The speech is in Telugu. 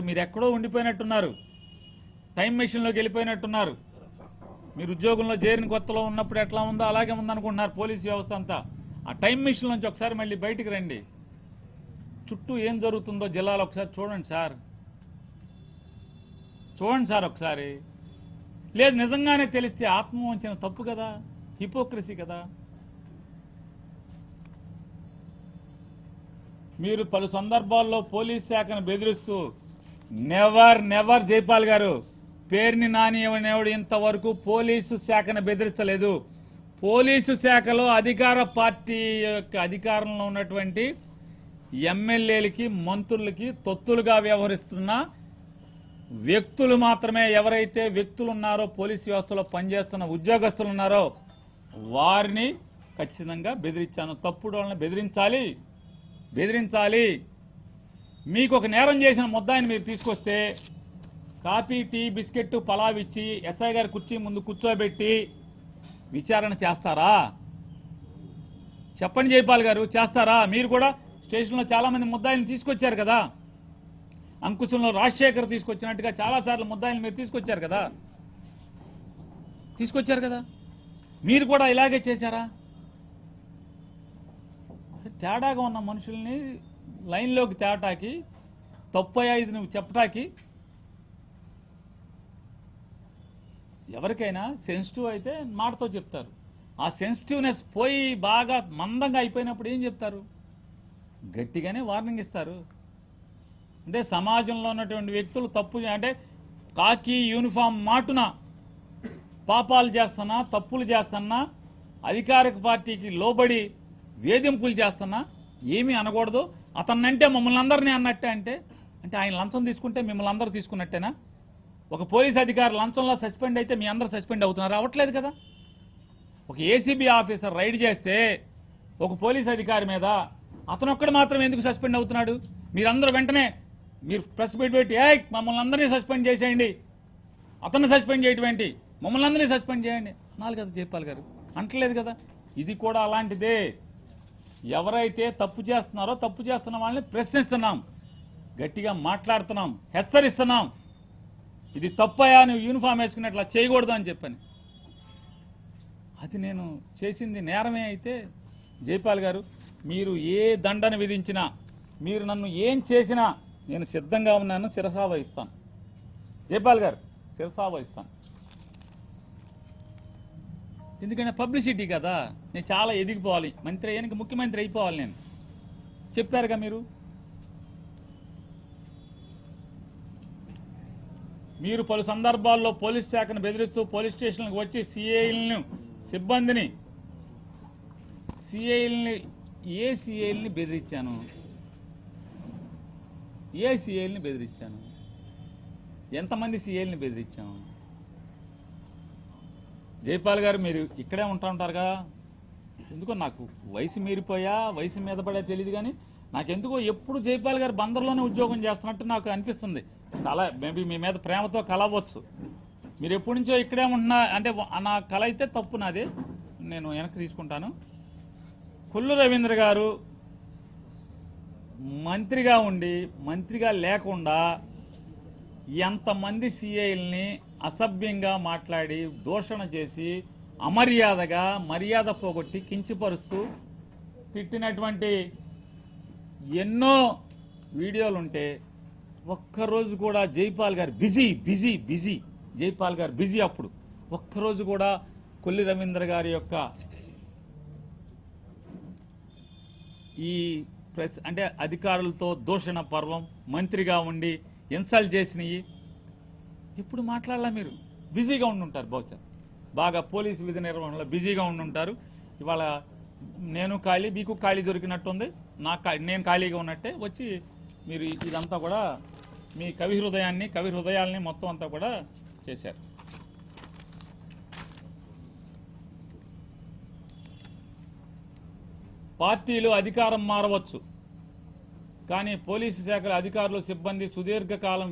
మీరు ఎక్కడో ఉండిపోయినట్టున్నారు, టైం మెషిన్లోకి వెళ్ళిపోయినట్టున్నారు. మీరు ఉద్యోగంలో చేరిన కొత్తలో ఉన్నప్పుడు ఎట్లా ఉందో అలాగే ఉందనుకుంటున్నారు పోలీసు వ్యవస్థ అంతా. ఆ టైం మెషిన్ నుంచి ఒకసారి మళ్ళీ బయటికి రండి. చుట్టూ ఏం జరుగుతుందో జిల్లాలో ఒకసారి చూడండి సార్, చూడండి సార్ ఒకసారి. లేదు నిజంగానే తెలిస్తే ఆత్మవంచన తప్పు కదా, హిపోక్రసీ కదా. మీరు పలు సందర్భాల్లో పోలీస్ శాఖను బెదిరిస్తూ నెవర్ నెవర్ జైపాల్ గారు, పేరుని నాని అనేవాడు ఇంతవరకు పోలీసు శాఖను బెదిరించలేదు. పోలీసు శాఖలో అధికార పార్టీ యొక్క అధికారంలో ఉన్నటువంటి ఎమ్మెల్యేలకి మంత్రులకి తొత్తులుగా వ్యవహరిస్తున్న వ్యక్తులు మాత్రమే, ఎవరైతే వ్యక్తులు ఉన్నారో పోలీసు వ్యవస్థలో పనిచేస్తున్న ఉద్యోగస్తులు ఉన్నారో వారిని ఖచ్చితంగా బెదిరించాను. తప్పుడు వాళ్ళని బెదిరించాలి. మీకు ఒక నేరం చేసిన ముద్దాయిని మీరు తీసుకొస్తే కాఫీ టీ బిస్కెట్ పలావ్ ఇచ్చి ఎస్ఐ గారి కుర్చీ ముందు కూర్చోబెట్టి విచారణ చేస్తారా? చెప్పండి జైపాల్ గారు, చేస్తారా? మీరు కూడా స్టేషన్లో చాలా మంది ముద్దాయిలను తీసుకొచ్చారు కదా, అంకుశంలో రాజశేఖర్ తీసుకొచ్చినట్టుగా చాలాసార్లు ముద్దాయిలు మీరు తీసుకొచ్చారు కదా, మీరు కూడా ఇలాగే చేశారా? తేడాగా ఉన్న మనుషుల్ని లైన్లోకి తేటాకి, తప్పయ్యా ఇది నువ్వు చెప్పటాకి. ఎవరికైనా సెన్సిటివ్ అయితే మాటతో చెప్తారు. ఆ సెన్సిటివ్నెస్ పోయి బాగా మందంగా అయిపోయినప్పుడు ఏం చెప్తారు? గట్టిగానే వార్నింగ్ ఇస్తారు. అంటే సమాజంలో ఉన్నటువంటి వ్యక్తులు తప్పు అంటే కాకి యూనిఫామ్ మాటున పాపాలు చేస్తున్నా, తప్పులు చేస్తున్నా, అధికారిక పార్టీకి లోబడి వేధింపులు చేస్తున్నా ఏమీ అనకూడదు. అతన్నంటే మమ్మల్ని అందరినీ అన్నట్టే. అంటే ఆయన లంచం తీసుకుంటే మిమ్మల్ని అందరూ తీసుకున్నట్టేనా? ఒక పోలీస్ అధికారి లంచంలో సస్పెండ్ అయితే మీ అందరూ సస్పెండ్ అవుతున్నారు? అవ్వట్లేదు కదా. ఒక ఏసీబీ ఆఫీసర్ రైడ్ చేస్తే ఒక పోలీస్ అధికారి మీద అతను ఒక్కడు మాత్రం ఎందుకు సస్పెండ్ అవుతున్నాడు? మీరందరూ వెంటనే మీరు ప్రెస్ మీట్ పెట్టి మమ్మల్ని అందరినీ సస్పెండ్ చేసేయండి, అతన్ని సస్పెండ్ చేయటం ఏంటి, మమ్మల్ని అందరినీ సస్పెండ్ చేయండి అనాలి కదా జైపాల్ గారు. అంటలేదు కదా. ఇది కూడా అలాంటిదే. ఎవరైతే తప్పు చేస్తున్నారో తప్పు చేస్తున్న వాళ్ళని ప్రశ్నిస్తున్నాం, గట్టిగా మాట్లాడుతున్నాం, హెచ్చరిస్తున్నాం. ఇది తప్పయా, నువ్వు యూనిఫామ్ వేసుకున్నట్లా చేయకూడదు అని చెప్పని. అది నేను చేసింది నేరమే అయితే జైపాల్ గారు, మీరు ఏ దండన విధించినా, మీరు నన్ను ఏం చేసినా నేను సిద్ధంగా ఉన్నాను, శిరసావహిస్తాను. జైపాల్ గారు శిరసావహిస్తాను. ఎందుకంటే పబ్లిసిటీ కదా, నేను చాలా ఎదిగిపోవాలి, మంత్రి అయ్యానికి ముఖ్యమంత్రి అయిపోవాలి నేను. చెప్పారుగా మీరు. మీరు పలు సందర్భాల్లో పోలీస్ శాఖను బెదిరిస్తూ పోలీస్ స్టేషన్లకు వచ్చి సిఐలను సిబ్బందిని సిఐల్ని బెదిరించాను. ఎంతమంది సిఐల్ని బెదిరించాను? జైపాల్ గారు మీరు ఇక్కడే ఉంటారుగా. ఎందుకో నాకు వయసు మీరిపోయా, వయసు మీద పడే తెలియదు కానీ నాకెందుకో ఎప్పుడు జైపాల్ గారు బందర్లోనే ఉద్యోగం చేస్తున్నట్టు నాకు అనిపిస్తుంది. కళ మేబీ మీ మీద ప్రేమతో కలవచ్చు. మీరు ఎప్పటి నుంచో ఇక్కడే ఉంటున్నా అంటే నా కళ అయితే తప్పు నాది, నేను వెనక్కి తీసుకుంటాను. కొల్లు రవీంద్ర గారు మంత్రిగా ఉండి మంత్రిగా లేకుండా ఎంతమంది సిఐల్ని అసభ్యంగా మాట్లాడి దూషణ చేసి అమర్యాదగా మర్యాద పోగొట్టి కించపరుస్తూ తిట్టినటువంటి ఎన్నో వీడియోలుంటే ఒక్కరోజు కూడా జైపాల్ గారు బిజీ జైపాల్ గారు బిజీ. అప్పుడు ఒక్కరోజు కూడా కొల్లి రవీంద్ర గారి యొక్క ఈ ప్రెస్ అంటే అధికారులతో దూషణ పర్వం, మంత్రిగా ఉండి ఇన్సల్ట్ చేసినవి ఎప్పుడు మాట్లాడాలా? మీరు బిజీగా ఉండుంటారు, బహుశా బాగా పోలీసు విధి నిర్వహణలో బిజీగా ఉండుంటారు. ఇవాళ నేను ఖాళీ, మీకు ఖాళీ దొరికినట్టుంది, నేను ఖాళీగా ఉన్నట్టే వచ్చి మీరు ఇదంతా కూడా మీ కవి హృదయాల్ని మొత్తం అంతా కూడా చేశారు. పార్టీలు అధికారం మారవచ్చు, కానీ పోలీసు శాఖల అధికారులు సిబ్బంది సుదీర్ఘకాలం